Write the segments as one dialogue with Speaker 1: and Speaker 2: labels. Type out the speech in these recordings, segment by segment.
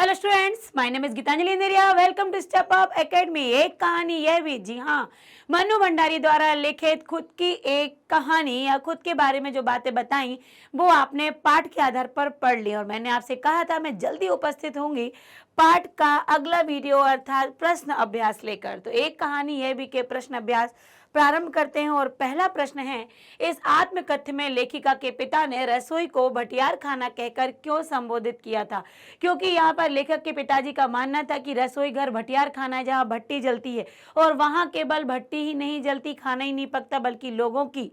Speaker 1: Hello students, my name is Geetanjali इंदिरिया। Welcome to step up academy. एक कहानी यह भी, जी हाँ, मन्नू भंडारी द्वारा लिखित खुद की एक कहानी या खुद के बारे में जो बातें बताई वो आपने पाठ के आधार पर पढ़ ली। और मैंने आपसे कहा था मैं जल्दी उपस्थित होंगी पाठ का अगला वीडियो अर्थात प्रश्न अभ्यास लेकर। तो एक कहानी यह भी के प्रश्न अभ्यास प्रारंभ करते हैं। और पहला प्रश्न है, इस आत्मकथ्य में लेखिका के पिता ने रसोई को भटियार खाना कहकर क्यों संबोधित किया था? क्योंकि यहाँ पर लेखक के पिताजी का मानना था कि रसोई घर भटियार खाना है जहाँ भट्टी जलती है और वहाँ केवल भट्टी ही नहीं जलती, खाना ही नहीं पकता, बल्कि लोगों की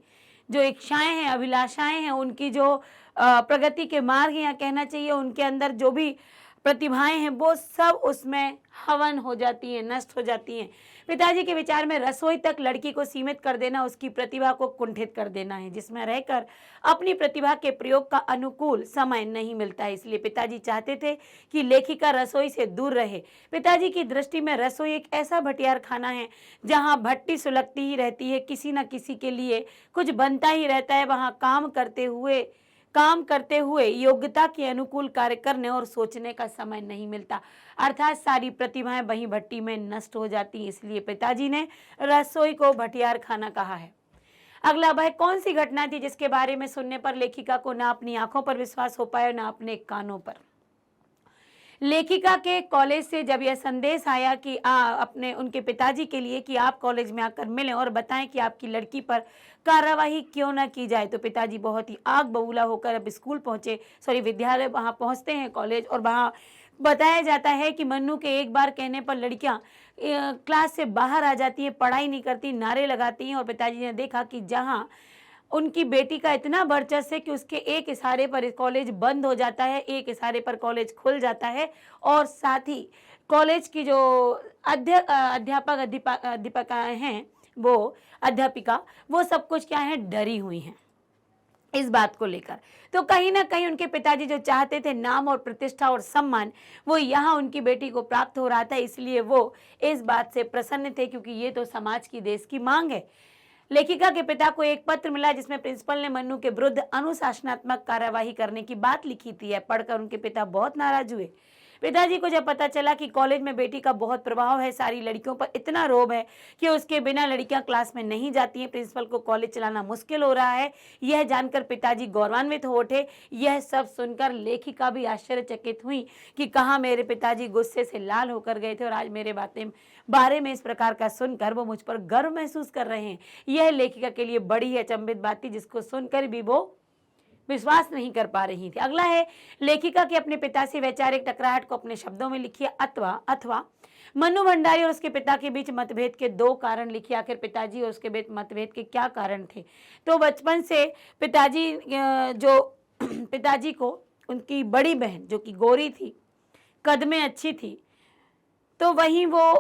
Speaker 1: जो इच्छाएं हैं, अभिलाषाएं हैं, उनकी जो प्रगति के मार्ग या कहना चाहिए उनके अंदर जो भी प्रतिभाएं हैं वो सब उसमें हवन हो जाती हैं, नष्ट हो जाती हैं। पिताजी के विचार में रसोई तक लड़की को सीमित कर देना उसकी प्रतिभा को कुंठित कर देना है, जिसमें रहकर अपनी प्रतिभा के प्रयोग का अनुकूल समय नहीं मिलता है। इसलिए पिताजी चाहते थे कि लेखिका रसोई से दूर रहे। पिताजी की दृष्टि में रसोई एक ऐसा भटियार खाना है जहाँ भट्टी सुलगती ही रहती है, किसी न किसी के लिए कुछ बनता ही रहता है। वहाँ काम करते हुए योग्यता के अनुकूल कार्य करने और सोचने का समय नहीं मिलता, अर्थात सारी प्रतिभाएं वहीं भट्टी में नष्ट हो जाती। इसलिए पिताजी ने रसोई को भटियार खाना कहा है। अगला, वह कौन सी घटना थी जिसके बारे में सुनने पर लेखिका को ना अपनी आंखों पर विश्वास हो पाया ना अपने कानों पर? लेखिका के कॉलेज से जब यह संदेश आया कि अपने उनके पिताजी के लिए कि आप कॉलेज में आकर मिलें और बताएं कि आपकी लड़की पर कार्यवाही क्यों ना की जाए, तो पिताजी बहुत ही आग बबूला होकर अब स्कूल पहुंचे, विद्यालय वहां पहुंचते हैं कॉलेज। और वहां बताया जाता है कि मन्नू के एक बार कहने पर लड़कियां क्लास से बाहर आ जाती हैं, पढ़ाई नहीं करती, नारे लगाती हैं। और पिताजी ने देखा कि जहां उनकी बेटी का इतना वर्चस्व है कि उसके एक इशारे पर कॉलेज बंद हो जाता है, एक इशारे पर कॉलेज खुल जाता है। और साथ ही कॉलेज की जो अध्यापिकाएं हैं, वो अध्यापिका, वो सब कुछ क्या है, डरी हुई हैं इस बात को लेकर। तो कहीं ना कहीं उनके पिताजी जो चाहते थे नाम और प्रतिष्ठा और सम्मान, वो यहाँ उनकी बेटी को प्राप्त हो रहा था। इसलिए वो इस बात से प्रसन्न थे क्योंकि ये तो समाज की, देश की मांग है। लेखिका के पिता को एक पत्र मिला जिसमें प्रिंसिपल ने मन्नू के विरुद्ध अनुशासनात्मक कार्यवाही करने की बात लिखी थी। यह पढ़कर उनके पिता बहुत नाराज हुए। पिताजी को जब पता चला कि कॉलेज में बेटी का बहुत प्रभाव है, सारी लड़कियों पर इतना रोब है कि उसके बिना लड़कियां क्लास में नहीं जाती हैं, प्रिंसिपल को कॉलेज चलाना मुश्किल हो रहा है, यह जानकर पिताजी गौरवान्वित हो उठे। यह सब सुनकर लेखिका भी आश्चर्यचकित हुई कि कहाँ मेरे पिताजी गुस्से से लाल होकर गए थे और आज मेरे बारे में इस प्रकार का सुनकर वो मुझ पर गर्व महसूस कर रहे हैं। यह लेखिका के लिए बड़ी ही अचंभित बात थी, जिसको सुनकर भी वो विश्वास नहीं कर पा रही थी। अगला है, लेखिका के अपने पिता से वैचारिक टकराहट को अपने शब्दों में लिखिए अथवा मन्नू भंडारी और उसके पिता के बीच मतभेद के दो कारण लिखिए। आखिर पिताजी और उसके बीच मतभेद के क्या कारण थे? तो बचपन से पिताजी को उनकी बड़ी बहन जो कि गोरी थी, कद में अच्छी थी, तो वहीं वो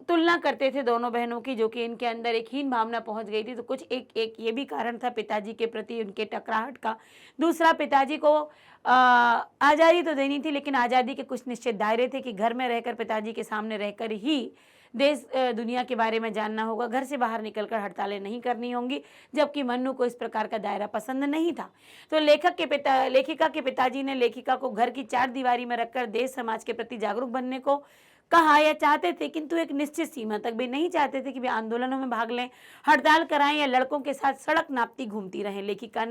Speaker 1: तुलना करते थे दोनों बहनों की, जो कि इनके अंदर एक हीन भावना पहुंच गई थी। तो कुछ एक ये भी कारण था पिताजी के प्रति उनके टकराहट का। दूसरा, पिताजी को आज़ादी तो देनी थी, लेकिन आज़ादी के कुछ निश्चित दायरे थे कि घर में रहकर पिताजी के सामने रहकर ही देश दुनिया के बारे में जानना होगा, घर से बाहर निकलकर हड़तालें नहीं करनी होंगी, जबकि मन्नू को इस प्रकार का दायरा पसंद नहीं था। तो लेखिका के पिताजी ने लेखिका को घर की चार दीवारी में रखकर देश समाज के प्रति जागरूक बनने को कहा या चाहते थे, किंतु एक निश्चित सीमा तक भी नहीं चाहते थे कि वे आंदोलनों में भाग लें, हड़ताल कराएं या लड़कों के साथ सड़क नापती घूमती रहें। लेखिका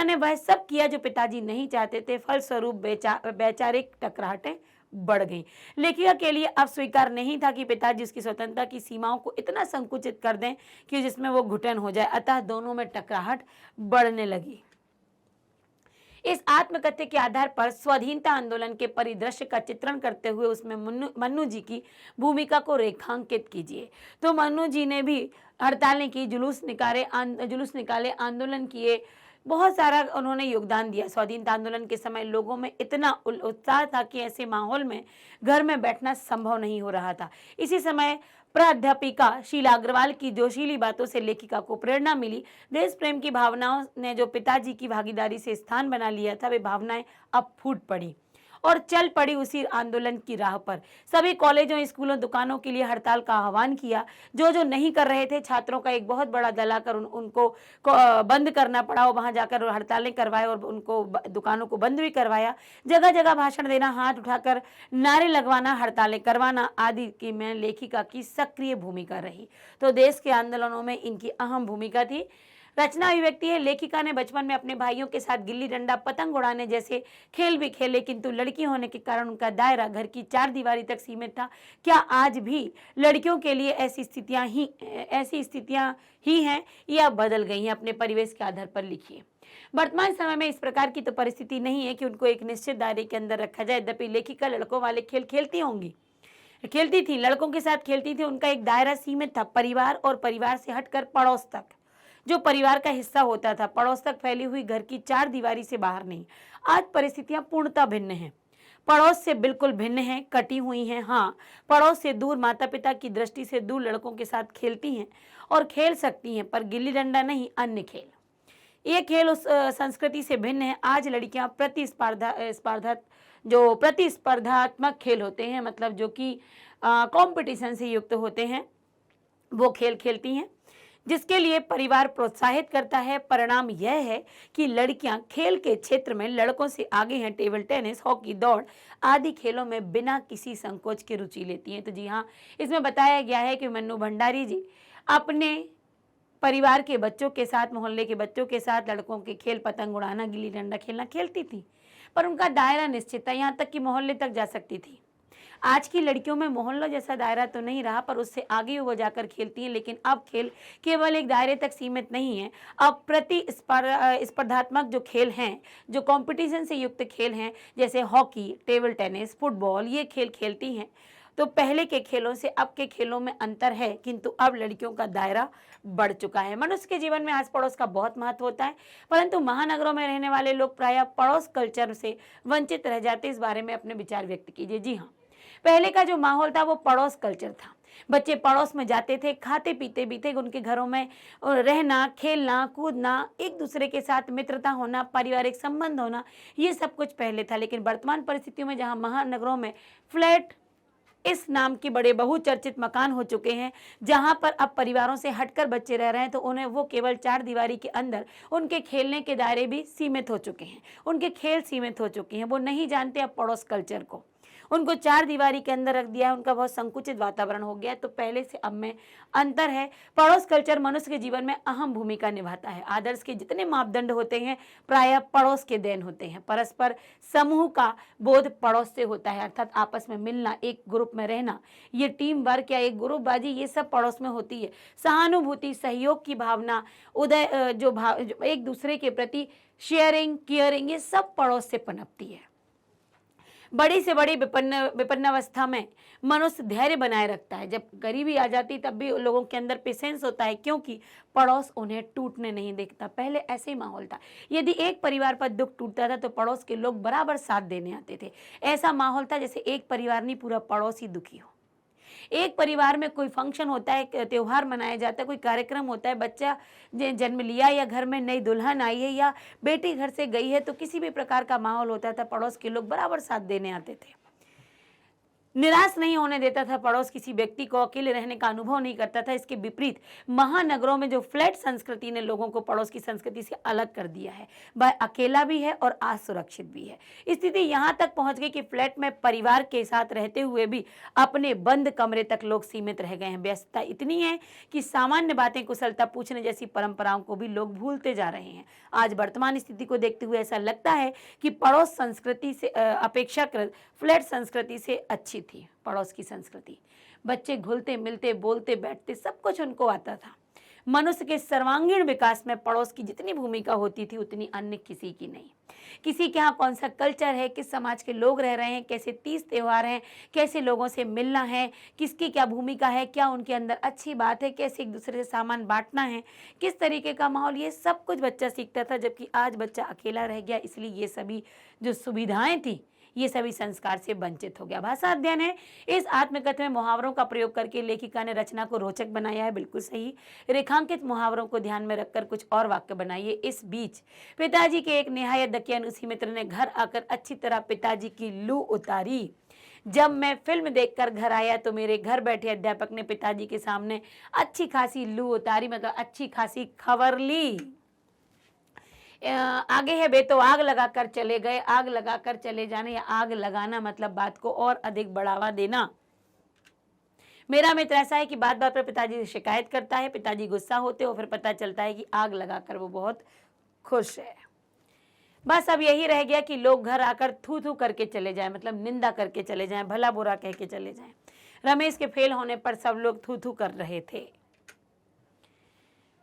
Speaker 1: ने वह सब किया जो पिताजी नहीं चाहते थे। फलस्वरूप वैचारिक टकराहटें बढ़ गईं। लेखिका के लिए अब स्वीकार नहीं था कि पिताजी उसकी स्वतंत्रता की सीमाओं को इतना संकुचित कर दें कि जिसमें वो घुटन हो जाए, अतः दोनों में टकराहट बढ़ने लगी। इस आत्मकथ्य के आधार पर स्वाधीनता आंदोलन के परिदृश्य का चित्रण करते हुए उसमें मन्नू जी की भूमिका को रेखांकित कीजिए। तो मन्नू जी ने भी हड़तालें की, जुलूस निकाले, आंदोलन किए, बहुत सारा उन्होंने योगदान दिया। स्वाधीनता आंदोलन के समय लोगों में इतना उत्साह था कि ऐसे माहौल में घर में बैठना संभव नहीं हो रहा था। इसी समय प्राध्यापिका शीला अग्रवाल की जोशीली बातों से लेखिका को प्रेरणा मिली। देश प्रेम की भावनाओं ने जो पिताजी की भागीदारी से स्थान बना लिया था, वे भावनाएं अब फूट पड़ी और चल पड़ी उसी आंदोलन की राह पर। सभी कॉलेजों, स्कूलों, दुकानों के लिए हड़ताल का आह्वान किया। जो जो नहीं कर रहे थे, छात्रों का एक बहुत बड़ा दल आकर उनको बंद करना पड़ा और वहां जाकर हड़तालें करवाए और उनको दुकानों को बंद भी करवाया। जगह जगह भाषण देना, हाथ उठाकर नारे लगवाना, हड़तालें करवाना आदि की में लेखिका की सक्रिय भूमिका रही। तो देश के आंदोलनों में इनकी अहम भूमिका थी। रचना अभिव्यक्ति है, लेखिका ने बचपन में अपने भाइयों के साथ गिल्ली डंडा, पतंग उड़ाने जैसे खेल भी खेले, किंतु लड़की होने के कारण उनका दायरा घर की चार दीवारी तक सीमित था। क्या आज भी लड़कियों के लिए ऐसी स्थितियां ही हैं या बदल गई हैं? अपने परिवेश के आधार पर लिखिए। वर्तमान समय में इस प्रकार की तो परिस्थिति नहीं है कि उनको एक निश्चित दायरे के अंदर रखा जाए। यद्यपि लेखिका लड़कों वाले खेल खेलती थी, लड़कों के साथ खेलती थी। उनका एक दायरा सीमित था, परिवार और परिवार से हटकर पड़ोस तक, जो परिवार का हिस्सा होता था, पड़ोस तक फैली हुई घर की चार दीवारी से बाहर नहीं। आज परिस्थितियां पूर्णतः भिन्न हैं, पड़ोस से बिल्कुल भिन्न हैं, कटी हुई हैं। हाँ, पड़ोस से दूर, माता पिता की दृष्टि से दूर लड़कों के साथ खेलती हैं और खेल सकती हैं, पर गिल्ली डंडा नहीं, अन्य खेल। ये खेल उस संस्कृति से भिन्न है। आज लड़कियां प्रतिस्पर्धात्मक खेल होते हैं, मतलब जो कि कंपटीशन से युक्त होते हैं, वो खेल खेलती हैं, जिसके लिए परिवार प्रोत्साहित करता है। परिणाम यह है कि लड़कियां खेल के क्षेत्र में लड़कों से आगे हैं। टेबल टेनिस, हॉकी, दौड़ आदि खेलों में बिना किसी संकोच के रुचि लेती हैं। तो जी हाँ, इसमें बताया गया है कि मन्नू भंडारी जी अपने परिवार के बच्चों के साथ, मोहल्ले के बच्चों के साथ लड़कों के खेल, पतंग उड़ाना, गिल्ली डंडा खेलना खेलती थी, पर उनका दायरा निश्चित था, यहाँ तक कि मोहल्ले तक जा सकती थी। आज की लड़कियों में मोहल्लों जैसा दायरा तो नहीं रहा, पर उससे आगे वो जाकर खेलती हैं। लेकिन अब खेल केवल एक दायरे तक सीमित नहीं है। अब स्पर्धात्मक जो खेल हैं, जो कंपटीशन से युक्त खेल हैं, जैसे हॉकी, टेबल टेनिस, फुटबॉल, ये खेल खेलती हैं। तो पहले के खेलों से अब के खेलों में अंतर है, किंतु अब लड़कियों का दायरा बढ़ चुका है। मनुष्य के जीवन में आस पड़ोस का बहुत महत्व होता है, परंतु महानगरों में रहने वाले लोग प्रायः पड़ोस कल्चर से वंचित रह जाते। इस बारे में अपने विचार व्यक्त कीजिए। जी हाँ, पहले का जो माहौल था वो पड़ोस कल्चर था। बच्चे पड़ोस में जाते थे, खाते पीते भी थे, उनके घरों में रहना, खेलना, कूदना, एक दूसरे के साथ मित्रता होना, पारिवारिक संबंध होना, ये सब कुछ पहले था। लेकिन वर्तमान परिस्थितियों में जहाँ महानगरों में फ्लैट इस नाम के बड़े बहुचर्चित मकान हो चुके हैं, जहां पर अब परिवारों से हटकर बच्चे रह रहे हैं, तो उन्हें वो केवल चार दीवारी के अंदर, उनके खेलने के दायरे भी सीमित हो चुके हैं, उनके खेल सीमित हो चुके हैं। वो नहीं जानते अब पड़ोस कल्चर को, उनको चार दीवारी के अंदर रख दिया है, उनका बहुत संकुचित वातावरण हो गया है। तो पहले से अब में अंतर है। पड़ोस कल्चर मनुष्य के जीवन में अहम भूमिका निभाता है। आदर्श के जितने मापदंड होते हैं प्रायः पड़ोस के देन होते हैं। परस्पर समूह का बोध पड़ोस से होता है, अर्थात आपस में मिलना, एक ग्रुप में रहना, ये टीम वर्क या एक ग्रुपबाजी, ये सब पड़ोस में होती है। सहानुभूति, सहयोग की भावना, जो एक दूसरे के प्रति शेयरिंग, केयरिंग, ये सब पड़ोस से पनपती है। बड़ी से बड़ी विपन्नावस्था में मनुष्य धैर्य बनाए रखता है। जब गरीबी आ जाती तब भी लोगों के अंदर पेशेंस होता है, क्योंकि पड़ोस उन्हें टूटने नहीं देता। पहले ऐसे ही माहौल था, यदि एक परिवार पर दुख टूटता था तो पड़ोस के लोग बराबर साथ देने आते थे। ऐसा माहौल था जैसे एक परिवार नहीं, पूरा पड़ोस ही दुखी हो। एक परिवार में कोई फंक्शन होता है, त्योहार मनाया जाता है, कोई कार्यक्रम होता है, बच्चा जन्म लिया या घर में नई दुल्हन आई है या बेटी घर से गई है, तो किसी भी प्रकार का माहौल होता था, पड़ोस के लोग बराबर साथ देने आते थे। निराश नहीं होने देता था पड़ोस, किसी व्यक्ति को अकेले रहने का अनुभव नहीं करता था। इसके विपरीत महानगरों में जो फ्लैट संस्कृति ने लोगों को पड़ोस की संस्कृति से अलग कर दिया है, वह अकेला भी है और असुरक्षित भी है। स्थिति यहाँ तक पहुँच गई कि फ्लैट में परिवार के साथ रहते हुए भी अपने बंद कमरे तक लोग सीमित रह गए हैं। व्यस्तता इतनी है कि सामान्य बातें कुशलता पूछने जैसी परंपराओं को भी लोग भूलते जा रहे हैं। आज वर्तमान स्थिति को देखते हुए ऐसा लगता है कि पड़ोस संस्कृति से अपेक्षाकृत फ्लैट संस्कृति से अच्छी थी। पड़ोस की संस्कृति, बच्चे घुलते मिलते, बोलते बैठते, सब कुछ उनको आता था। मनुष्य के सर्वांगीण विकास में पड़ोस की जितनी भूमिका होती थी उतनी अन्य किसी की नहीं। किसी के यहाँ कौन सा कल्चर है, किस समाज के लोग रह रहे हैं, कैसे तीज त्योहार हैं, कैसे लोगों से मिलना है, किसकी क्या भूमिका है, क्या उनके अंदर अच्छी बात है, कैसे एक दूसरे से सामान बांटना है, किस तरीके का माहौल, ये सब कुछ बच्चा सीखता था। जबकि आज बच्चा अकेला रह गया, इसलिए ये सभी जो सुविधाएं थी ये सभी संस्कार से वंचित हो गया। भाषा अध्ययन है। इस आत्मकथन में मुहावरों का प्रयोग करके लेखिका ने रचना को रोचक बनाया है, बिल्कुल सही। रेखांकित मुहावरों को ध्यान में रखकर कुछ और वाक्य बनाइए। इस बीच पिताजी के एक निहायत दकियानुसी मित्र ने घर आकर अच्छी तरह पिताजी की लू उतारी। जब मैं फिल्म देखकर घर आया तो मेरे घर बैठे अध्यापक ने पिताजी के सामने अच्छी खासी लू उतारी, मतलब अच्छी खासी खबर ली। आगे है, वे तो आग लगाकर चले गए। आग लगाकर चले जाने या आग लगाना मतलब बात को और अधिक बढ़ावा देना। मेरा मित्र ऐसा है कि बात बात पर पिताजी से शिकायत करता है, पिताजी गुस्सा होते हो, फिर पता चलता है कि आग लगाकर वो बहुत खुश है। बस अब यही रह गया कि लोग घर आकर थू थू करके चले जाएं, मतलब निंदा करके चले जाएं, भला बुरा कह के चले जाएं। रमेश के फेल होने पर सब लोग थू थू कर रहे थे।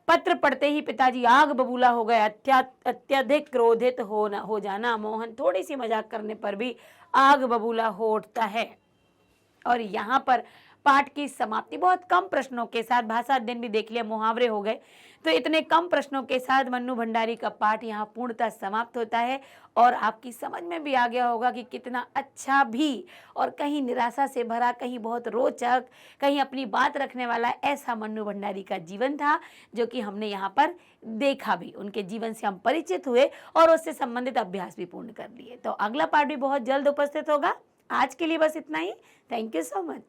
Speaker 1: पत्र पढ़ते ही पिताजी आग बबूला हो गए। अत्यधिक क्रोधित हो जाना। मोहन थोड़ी सी मजाक करने पर भी आग बबूला हो उठता है। और यहाँ पर पाठ की समाप्ति। बहुत कम प्रश्नों के साथ, भाषा अध्ययन भी देख लिया, मुहावरे हो गए, तो इतने कम प्रश्नों के साथ मन्नू भंडारी का पाठ यहाँ पूर्णतः समाप्त होता है। और आपकी समझ में भी आ गया होगा कि कितना अच्छा भी और कहीं निराशा से भरा, कहीं बहुत रोचक, कहीं अपनी बात रखने वाला ऐसा मन्नू भंडारी का जीवन था, जो कि हमने यहाँ पर देखा भी। उनके जीवन से हम परिचित हुए और उससे संबंधित अभ्यास भी पूर्ण कर लिए। तो अगला पाठ भी बहुत जल्द उपस्थित होगा। आज के लिए बस इतना ही। Thank you so much.